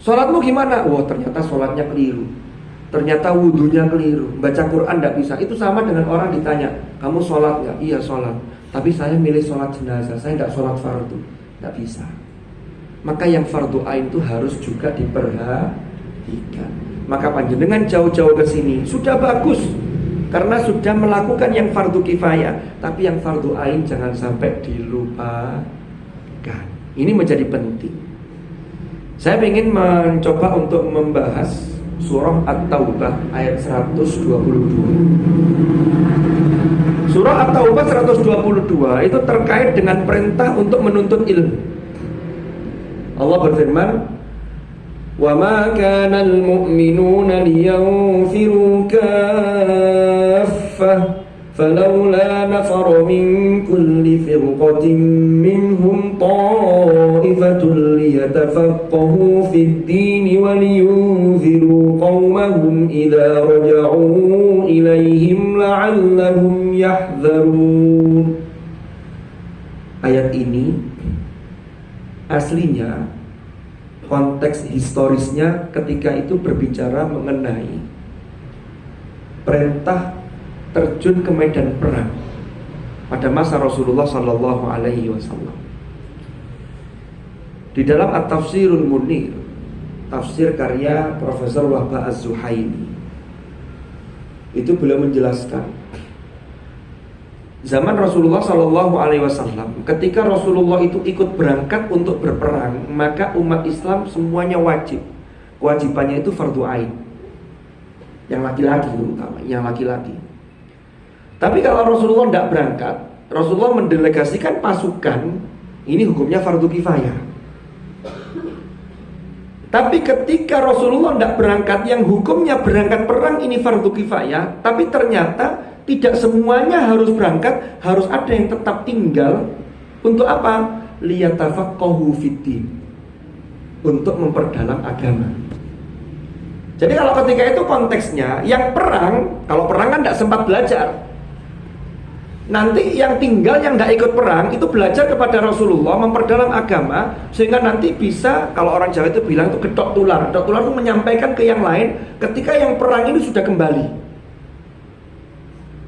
sholatmu gimana? Wah ternyata sholatnya keliru, ternyata wudhunya keliru, baca Quran tidak bisa. Itu sama dengan orang ditanya, kamu sholat nggak? Iya sholat, tapi saya milih sholat jenazah, saya tidak sholat fardu. Tidak bisa. Maka yang fardu ain itu harus juga diperhatikan. Maka panjenengan jauh-jauh ke sini sudah bagus, karena sudah melakukan yang fardu kifayah. Tapi yang fardu ain jangan sampai dilupakan. Ini menjadi penting. Saya ingin mencoba untuk membahas surah At-Taubah ayat 122. Surah At-Taubah 122 itu terkait dengan perintah untuk menuntut ilmu. Allah berfirman, wa ma kana al-mu'minuna liyanfiru kaffah falawla nafara min kulli firqatin minhum ta'ifatun liyatafaqahu fid din wa liyunziru qaumahum idza raja'u ilaihim la'allahum yahdharun. Ayat ini aslinya konteks historisnya ketika itu berbicara mengenai perintah terjun ke medan perang pada masa Rasulullah Sallallahu Alaihi Wasallam. Di dalam At-Tafsirul Munir, tafsir karya Profesor Wahbah Az-Zuhaili, itu beliau menjelaskan zaman Rasulullah Sallallahu Alaihi Wasallam, ketika Rasulullah itu ikut berangkat untuk berperang, maka umat Islam semuanya wajib. Kewajibannya itu fardu ain. Yang laki-laki terutama, yang laki-laki. Tapi kalau Rasulullah tidak berangkat, Rasulullah mendelegasikan pasukan, ini hukumnya fardu kifayah. Tapi ketika Rasulullah tidak berangkat, yang hukumnya berangkat perang ini fardu kifayah, tapi ternyata tidak semuanya harus berangkat, harus ada yang tetap tinggal. Untuk apa? Liyatafaqahu fiddin, untuk memperdalam agama. Jadi kalau ketika itu konteksnya, yang perang, kalau perang kan tidak sempat belajar. Nanti yang tinggal, yang tidak ikut perang, itu belajar kepada Rasulullah, memperdalam agama, sehingga nanti bisa, kalau orang Jawa itu bilang itu gedok tular. Gedok tular itu menyampaikan ke yang lain ketika yang perang ini sudah kembali.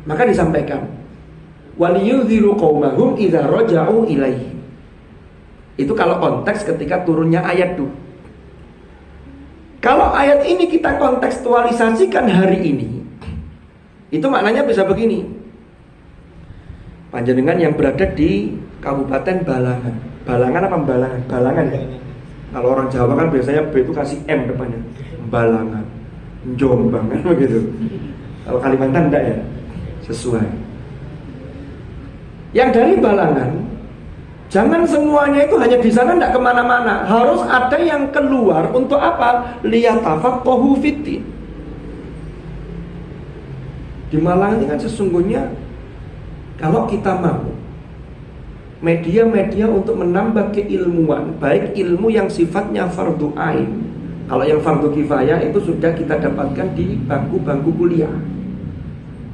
Maka disampaikan, waliyudhiru qaumahum idza raja'u ilaihi. Itu kalau konteks ketika turunnya ayat itu. Kalau ayat ini kita kontekstualisasikan hari ini, itu maknanya bisa begini. Panjenengan yang berada di Kabupaten Balangan. Balangan apa Balangan? Balangan ya. Kalau orang Jawa kan biasanya B itu kasih M depannya. Balangan, Jombang kan begitu. Kalau Kalimantan enggak ya? Sesuai. Yang dari Balangan, jangan semuanya itu hanya di sana, enggak kemana-mana. Harus ada yang keluar untuk apa? Liyatafaqahu fiddin. Di Malang ini kan sesungguhnya, kalau kita mau media-media untuk menambah keilmuan, baik ilmu yang sifatnya fardu ain, kalau yang fardu kifayah itu sudah kita dapatkan di bangku-bangku kuliah.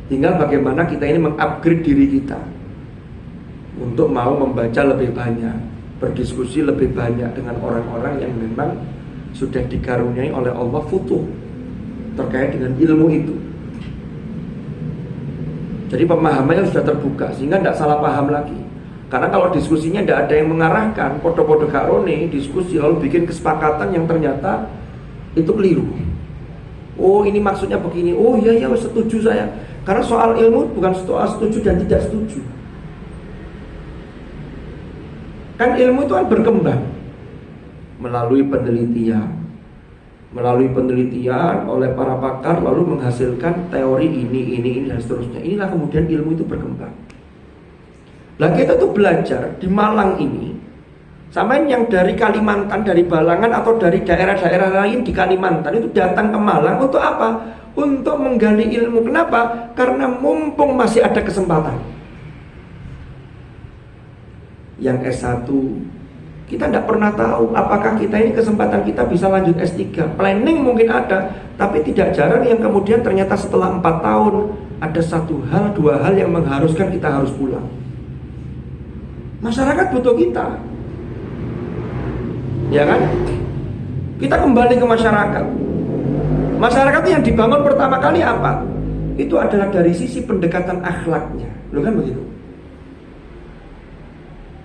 Tinggal bagaimana kita ini mengupgrade diri kita untuk mau membaca lebih banyak, berdiskusi lebih banyak dengan orang-orang yang memang sudah dikaruniai oleh Allah futuh terkait dengan ilmu itu. Jadi pemahamannya sudah terbuka, sehingga tidak salah paham lagi. Karena kalau diskusinya tidak ada yang mengarahkan, podo-podo karone diskusi lalu bikin kesepakatan yang ternyata itu keliru. Oh ini maksudnya begini, oh iya setuju saya. Karena soal ilmu bukan soal setuju dan tidak setuju. Kan ilmu itu kan berkembang melalui penelitian oleh para pakar, lalu menghasilkan teori ini dan seterusnya. Inilah kemudian ilmu itu berkembang. Lah kita tuh belajar di Malang ini, sama yang dari Kalimantan, dari Balangan atau dari daerah-daerah lain di Kalimantan itu datang ke Malang untuk apa? Untuk menggali ilmu. Kenapa? Karena mumpung masih ada kesempatan. Yang S1 kita tidak pernah tahu apakah kita ini kesempatan kita bisa lanjut S3. Planning mungkin ada, tapi tidak jarang yang kemudian ternyata setelah 4 tahun ada satu hal, dua hal yang mengharuskan kita harus pulang. Masyarakat butuh kita, ya kan? Kita kembali ke masyarakat. Masyarakat yang dibangun pertama kali apa? Itu adalah dari sisi pendekatan akhlaknya, loh kan begitu?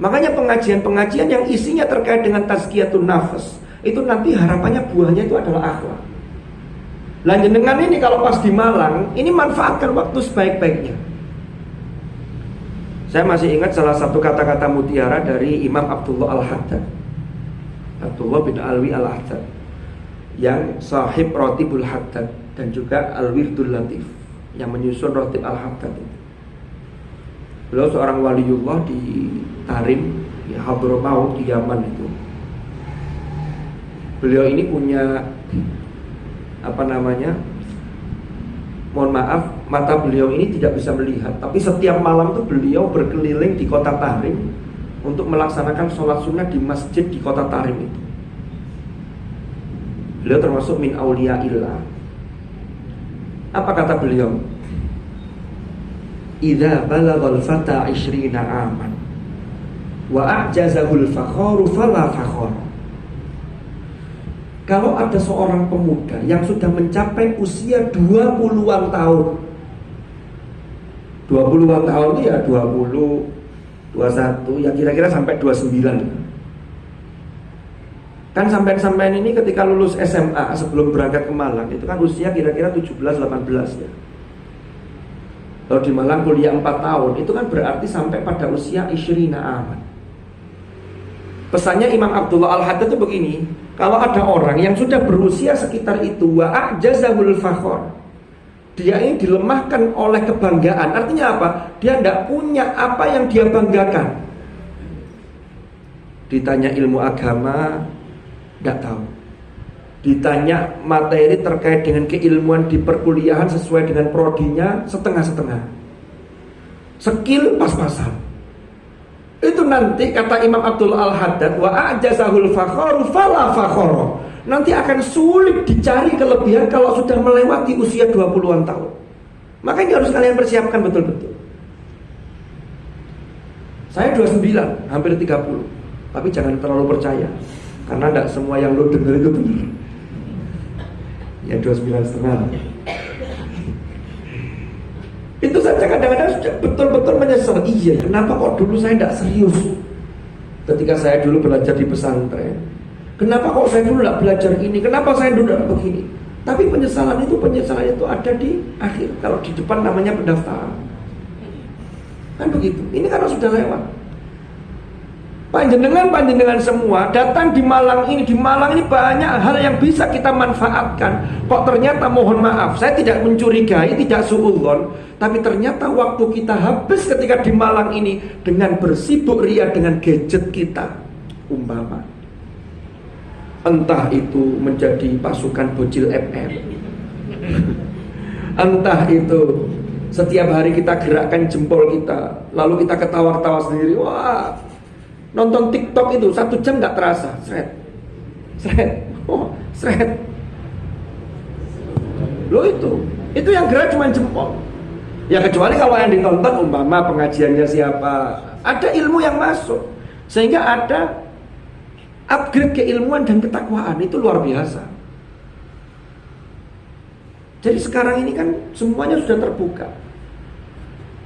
Makanya pengajian-pengajian yang isinya terkait dengan tazkiyatun nafas, itu nanti harapannya buahnya itu adalah akhlak. Lanjenengan ini kalau pas di Malang, ini manfaatkan waktu sebaik-baiknya. Saya masih ingat salah satu kata-kata mutiara dari Imam Abdullah Al-Haddad, Abdullah bin Alwi Al-Haddad, yang sahib Rotibul Haddad dan juga Al-Wirdul Latif, yang menyusun Rotib Al-Haddad itu. Beliau seorang waliullah di Tarim, ya Hadramaut di Yaman itu. Beliau ini punya mohon maaf, mata beliau ini tidak bisa melihat, tapi setiap malam itu beliau berkeliling di kota Tarim untuk melaksanakan sholat sunnah di masjid di kota Tarim itu. Beliau termasuk min auliyaillah. Apa kata beliau? Idza balaghal fata 20 aman wa a'jazahul fakharu fala fakhar. Kalau ada seorang pemuda yang sudah mencapai usia 20-an tahun, 20-an tahun itu ya 20, 21, ya kira-kira sampai 29. Kan sampai-sampai ini ketika lulus SMA sebelum berangkat ke Malang itu kan usia kira-kira 17-18 ya. Kalau di Malang kuliah 4 tahun, itu kan berarti sampai pada usia 20 aman. Pesannya Imam Abdullah Al-Haddad itu begini, kalau ada orang yang sudah berusia sekitar itu, wa a'jazahul fakhor, dia ini dilemahkan oleh kebanggaan. Artinya apa? Dia tidak punya apa yang dia banggakan. Ditanya ilmu agama, tidak tahu. Ditanya materi terkait dengan keilmuan di perkuliahan sesuai dengan prodinya setengah-setengah, skill pas-pasan. Itu nanti kata Imam Abdul Al-Haddad, wa a'jazahul fakhoru fala fakhoro, nanti akan sulit dicari kelebihan kalau sudah melewati usia 20-an tahun. Makanya harus kalian persiapkan betul-betul. Saya 29, hampir 30. Tapi jangan terlalu percaya, karena tidak semua yang lo dengar itu benar. Ya 29,5. Itu saja kadang-kadang sudah betul-betul menyesal. Iya, kenapa kok dulu saya tidak serius ketika saya dulu belajar di pesantren? Kenapa kok saya dulu tidak belajar ini? Kenapa saya dulu tidak begini? Tapi penyesalan itu ada di akhir. Kalau di depan namanya pendaftaran. Kan begitu. Ini karena sudah lewat. Panjenengan semua datang di Malang ini. Di Malang ini banyak hal yang bisa kita manfaatkan. Kok ternyata, mohon maaf, saya tidak mencurigai, tidak suudzon, tapi ternyata waktu kita habis ketika di Malang ini dengan bersibuk ria dengan gadget kita. Umpama entah itu menjadi pasukan bocil FM, entah itu setiap hari kita gerakkan jempol kita, lalu kita ketawa-ketawa sendiri. Wah, nonton TikTok itu 1 jam nggak terasa, seret. Loh itu yang gerak cuma jempol. Ya kecuali kalau yang ditonton umpama pengajiannya siapa, ada ilmu yang masuk, sehingga ada upgrade keilmuan dan ketakwaan. Itu luar biasa. Jadi sekarang ini kan semuanya sudah terbuka.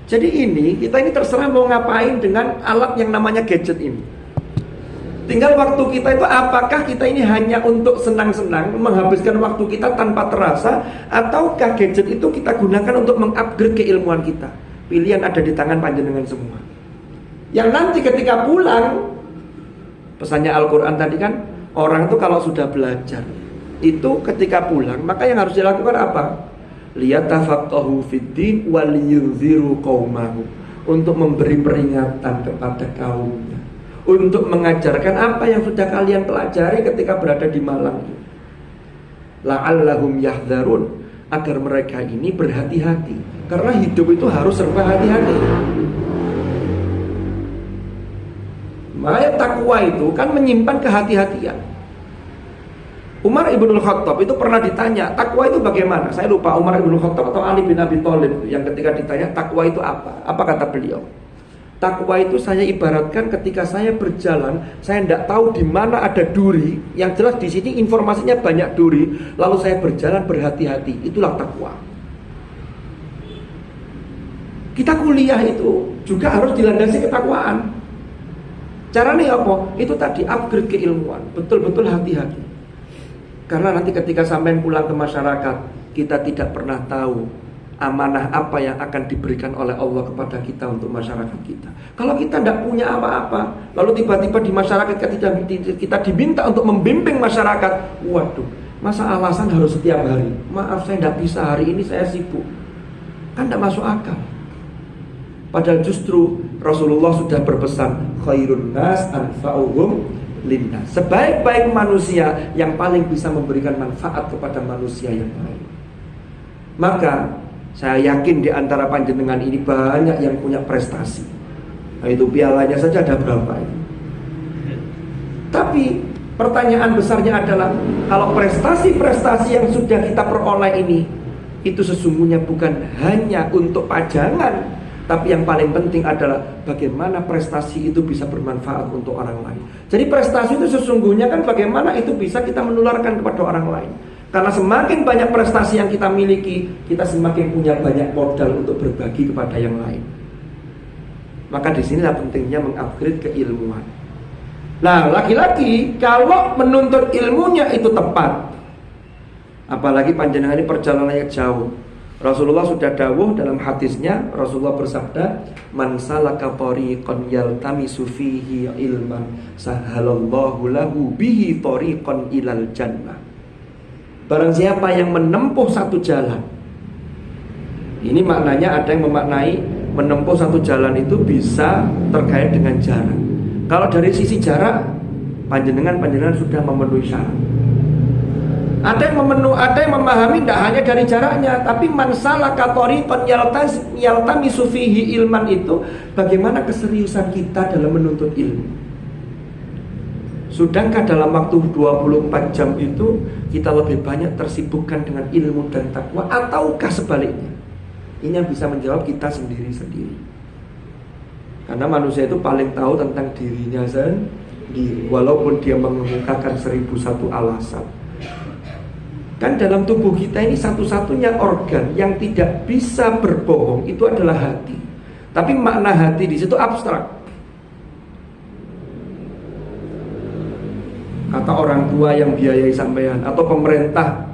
Jadi kita ini terserah mau ngapain dengan alat yang namanya gadget ini. Tinggal waktu kita itu, apakah kita ini hanya untuk senang-senang, menghabiskan waktu kita tanpa terasa, ataukah gadget itu kita gunakan untuk mengupgrade keilmuan kita. Pilihan ada di tangan panjenengan semua. Yang nanti ketika pulang, pesannya Al-Quran tadi kan, orang itu kalau sudah belajar, itu ketika pulang, maka yang harus dilakukan apa? Liyatafaqahu fiddin waliyunziru qaumahu, untuk memberi peringatan kepada kaumnya, untuk mengajarkan apa yang sudah kalian pelajari ketika berada di Malang. La'allahum yahdharun, agar mereka ini berhati-hati, karena hidup itu harus serba hati-hati. Makanya takwa itu kan menyimpan kehati-hatian. Umar ibnul Khattab itu pernah ditanya, takwa itu bagaimana? Saya lupa, Umar ibnul Khattab atau Ali bin Abi Thalib, yang ketika ditanya takwa itu apa? Apa kata beliau? Takwa itu saya ibaratkan ketika saya berjalan, saya tidak tahu di mana ada duri, yang jelas di sini informasinya banyak duri, lalu saya berjalan berhati-hati. Itulah takwa. Kita kuliah itu juga harus dilandasi ketakwaan. Caranya apa? Itu tadi, upgrade keilmuan, betul-betul hati-hati. Karena nanti ketika sampai pulang ke masyarakat, kita tidak pernah tahu amanah apa yang akan diberikan oleh Allah kepada kita untuk masyarakat kita. Kalau kita tidak punya apa-apa, lalu tiba-tiba di masyarakat kita diminta untuk membimbing masyarakat, waduh, masa alasan harus setiap hari? Maaf, saya tidak bisa, hari ini saya sibuk. Kan tidak masuk akal. Padahal justru Rasulullah sudah berpesan, khairun nas anfa'uhum linnas, sebaik-baik manusia yang paling bisa memberikan manfaat kepada manusia yang lain. Maka saya yakin di antara panjenengan ini banyak yang punya prestasi. Nah, itu pialanya saja ada berapa ini. Tapi pertanyaan besarnya adalah, kalau prestasi-prestasi yang sudah kita peroleh ini, itu sesungguhnya bukan hanya untuk pajangan, tapi yang paling penting adalah bagaimana prestasi itu bisa bermanfaat untuk orang lain. Jadi prestasi itu sesungguhnya kan bagaimana itu bisa kita menularkan kepada orang lain. Karena semakin banyak prestasi yang kita miliki, kita semakin punya banyak modal untuk berbagi kepada yang lain. Maka disinilah pentingnya mengupgrade keilmuan. Nah, laki-laki kalau menuntut ilmunya itu tepat, apalagi panjenengan ini perjalanannya jauh. Rasulullah sudah dawuh dalam hadisnya, Rasulullah bersabda, man salaka tariqan yaltamisu fihi ilman sahalallahu lahu bihi tariqan ilal jannah. Barang siapa yang menempuh satu jalan. Ini maknanya ada yang memaknai menempuh satu jalan itu bisa terkait dengan jarak. Kalau dari sisi jarak, panjenengan sudah memenuhi syarat. Ada yang memahami tidak hanya dari jaraknya, tapi man salaka tariqan yaltamisu fihi ilman itu bagaimana keseriusan kita dalam menuntut ilmu. Sudahkah dalam waktu 24 jam itu kita lebih banyak tersibukkan dengan ilmu dan takwa, ataukah sebaliknya? Ini yang bisa menjawab kita sendiri-sendiri. Karena manusia itu paling tahu tentang dirinya sendiri, walaupun dia mengemukakan 1001 alasan. Kan dalam tubuh kita ini satu-satunya organ yang tidak bisa berbohong itu adalah hati. Tapi makna hati di situ abstrak. Kata orang tua yang biayai sampean, atau pemerintah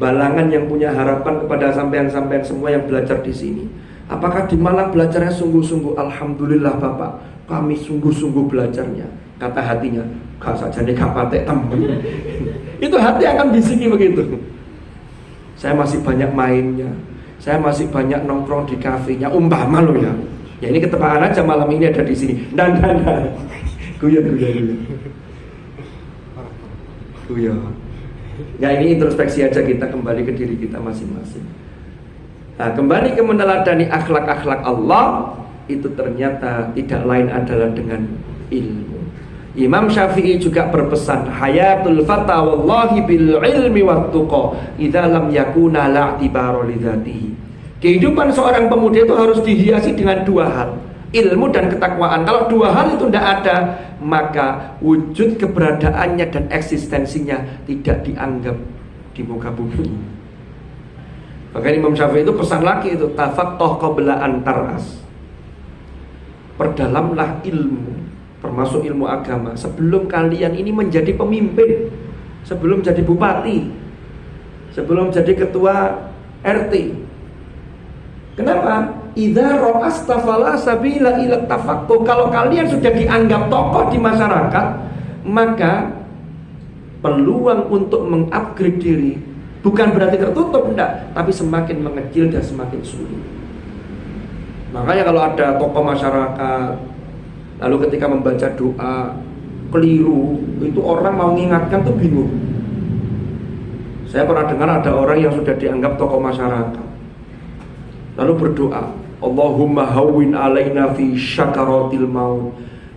balangan yang punya harapan kepada sampean-sampean semua yang belajar di sini. Apakah di Malang belajarnya sungguh-sungguh? Alhamdulillah Bapak, kami sungguh-sungguh belajarnya. Kata hatinya, gak saja nih kapatek temen. Itu hati akan bisiki begitu. Saya masih banyak mainnya, saya masih banyak nongkrong di kafenya. Umpama loh ya. Ya ini ketepaan aja malam ini ada di sini. Dan. Guyon. Ya ini introspeksi aja, kita kembali ke diri kita masing-masing. Nah, kembali ke meneladani akhlak-akhlak Allah, itu ternyata tidak lain adalah dengan ilmu. Imam Syafi'i juga berpesan, hayatul fata wallahi bil ilmi wat tuqa idza lam yakuna la'tibara lidzatihi. Kehidupan seorang pemuda itu harus dihiasi dengan dua hal, ilmu dan ketakwaan. Kalau dua hal itu tidak ada, maka wujud keberadaannya dan eksistensinya tidak dianggap di muka bumi. Makanya Imam Syafi'i itu pesan lagi itu, tafaqqah qabla an taras. Perdalamlah ilmu, termasuk ilmu agama, sebelum kalian ini menjadi pemimpin, sebelum jadi bupati, sebelum jadi ketua RT. Kenapa? Idza ra'asta fala sabila ila tafaqquh. Kalau kalian sudah dianggap tokoh di masyarakat, maka peluang untuk mengupgrade diri bukan berarti tertutup, enggak, tapi semakin mengecil dan semakin sulit. Makanya kalau ada tokoh masyarakat lalu ketika membaca doa keliru, itu orang mau mengingatkan tuh bingung. Saya pernah dengar ada orang yang sudah dianggap tokoh masyarakat, lalu berdoa, Allahumma hawwin alaina fi syakaratil maut.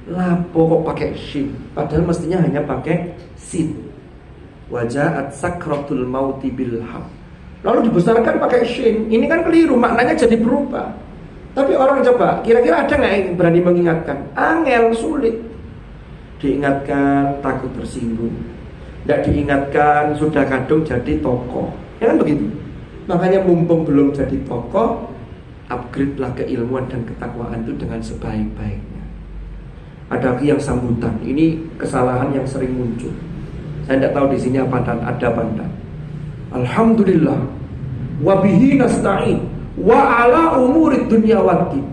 Lapo kok pakai shin, padahal mestinya hanya pakai sin. Wajahat sakratul mauti bil haq. Lalu dibesarkan pakai shin. Ini kan keliru, maknanya jadi berubah. Tapi orang coba, kira-kira ada nggak yang berani mengingatkan? Angel, sulit. Diingatkan takut tersinggung, tidak diingatkan sudah kadung jadi tokoh. Ya kan begitu. Makanya mumpung belum jadi tokoh, upgrade lah keilmuan dan ketakwaan itu dengan sebaik-baiknya. Ada lagi yang sambutan. Ini kesalahan yang sering muncul. Saya tidak tahu di sini apa dan ada apa enggak. Alhamdulillah, wabihi nasta'in, wa ala umurid dunya waddin.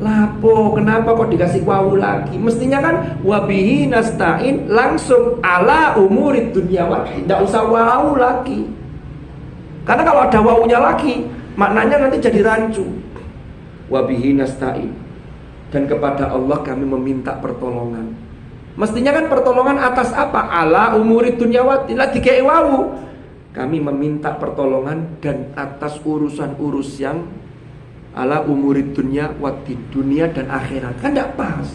Lapo, kenapa kok dikasih wawu lagi? Mestinya kan wabihi nasta'in langsung ala umurid dunya waddin. Tidak usah wawu lagi. Karena kalau ada wawunya lagi, maknanya nanti jadi rancu. Wabihi nasta'in, dan kepada Allah kami meminta pertolongan. Mestinya kan pertolongan atas apa? Ala umurid dunya waddin. Lah dikei wawu. Kami meminta pertolongan dan atas urusan-urus yang ala umurid dunya waddin, dunia dan akhirat. Kan tidak pas.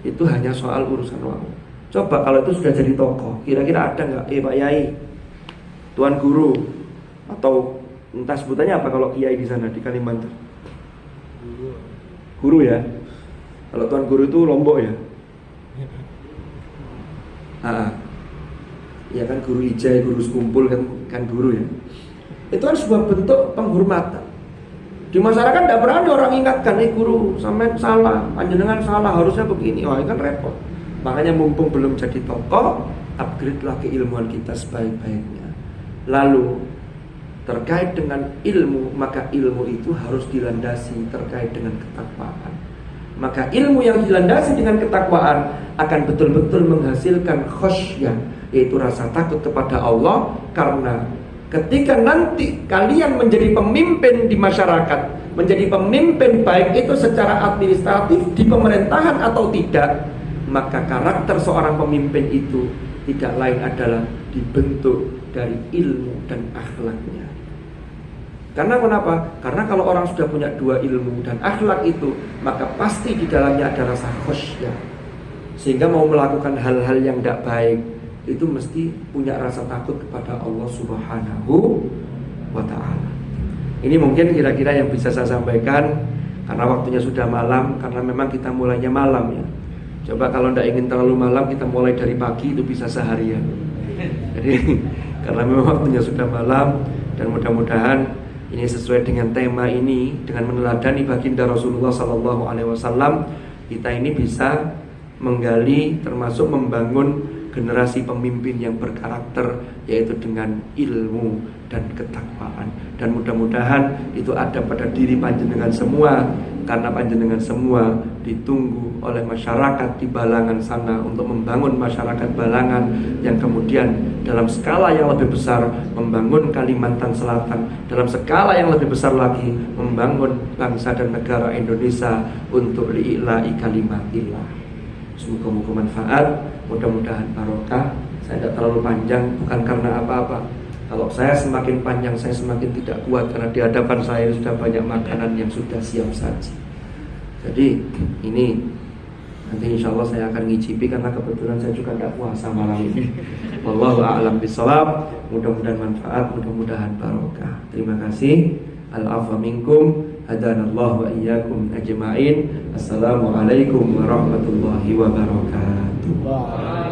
Itu hanya soal urusan wawu. Coba kalau itu sudah jadi tokoh, kira-kira ada nggak? Pak Yai, Tuan Guru, atau entah sebutannya apa kalau kiai di sana di Kalimantan? Guru ya. Kalau Tuan Guru itu Lombok ya. Ya kan guru ijai, guru sekumpul kan guru ya. Itu kan sebuah bentuk penghormatan. Di masyarakat tidak berani orang ingatkan, guru sampai salah, panjenengan salah, harusnya begini. Wah, itu kan repot. Makanya mumpung belum jadi tokoh, upgrade lah keilmuan kita sebaik-baiknya. Lalu terkait dengan ilmu, maka ilmu itu harus dilandasi terkait dengan ketakwaan. Maka ilmu yang dilandasi dengan ketakwaan akan betul-betul menghasilkan khasyah, yaitu rasa takut kepada Allah. Karena ketika nanti kalian menjadi pemimpin di masyarakat, menjadi pemimpin baik itu secara administratif di pemerintahan atau tidak, maka karakter seorang pemimpin itu tidak lain adalah dibentuk dari ilmu dan akhlaknya. Karena kenapa? Karena kalau orang sudah punya dua ilmu dan akhlak itu, maka pasti di dalamnya ada rasa khasyah. Sehingga mau melakukan hal-hal yang tidak baik itu mesti punya rasa takut kepada Allah Subhanahu wa ta'ala. Ini mungkin kira-kira yang bisa saya sampaikan, karena waktunya sudah malam, karena memang kita mulainya malam ya. Coba kalau tidak ingin terlalu malam, kita mulai dari pagi itu bisa seharian. Jadi karena memang waktunya sudah malam, dan mudah-mudahan ini sesuai dengan tema ini, dengan meneladani baginda Rasulullah SAW, kita ini bisa menggali, termasuk membangun generasi pemimpin yang berkarakter, yaitu dengan ilmu dan ketakwaan. Dan mudah-mudahan itu ada pada diri panjenengan semua, karena panjenengan semua ditunggu oleh masyarakat di Balangan sana untuk membangun masyarakat Balangan yang kemudian dalam skala yang lebih besar membangun Kalimantan Selatan, dalam skala yang lebih besar lagi membangun bangsa dan negara Indonesia untuk li'ila'i kalimatillah. Semoga manfaat, mudah-mudahan barokah. Saya tidak terlalu panjang, bukan karena apa-apa. Kalau saya semakin panjang, saya semakin tidak kuat, karena di hadapan saya sudah banyak makanan yang sudah siap saji. Jadi ini nanti insya Allah saya akan ngicipi, karena kebetulan saya juga tidak puasa malam ini. Wallahu a'lam bishawab. Mudah-mudahan manfaat, mudah-mudahan barokah. Terima kasih. Al-afwa minkum, hadanallahu wa iyyakum ajma'in. Assalamualaikum warahmatullahi wabarakatuh.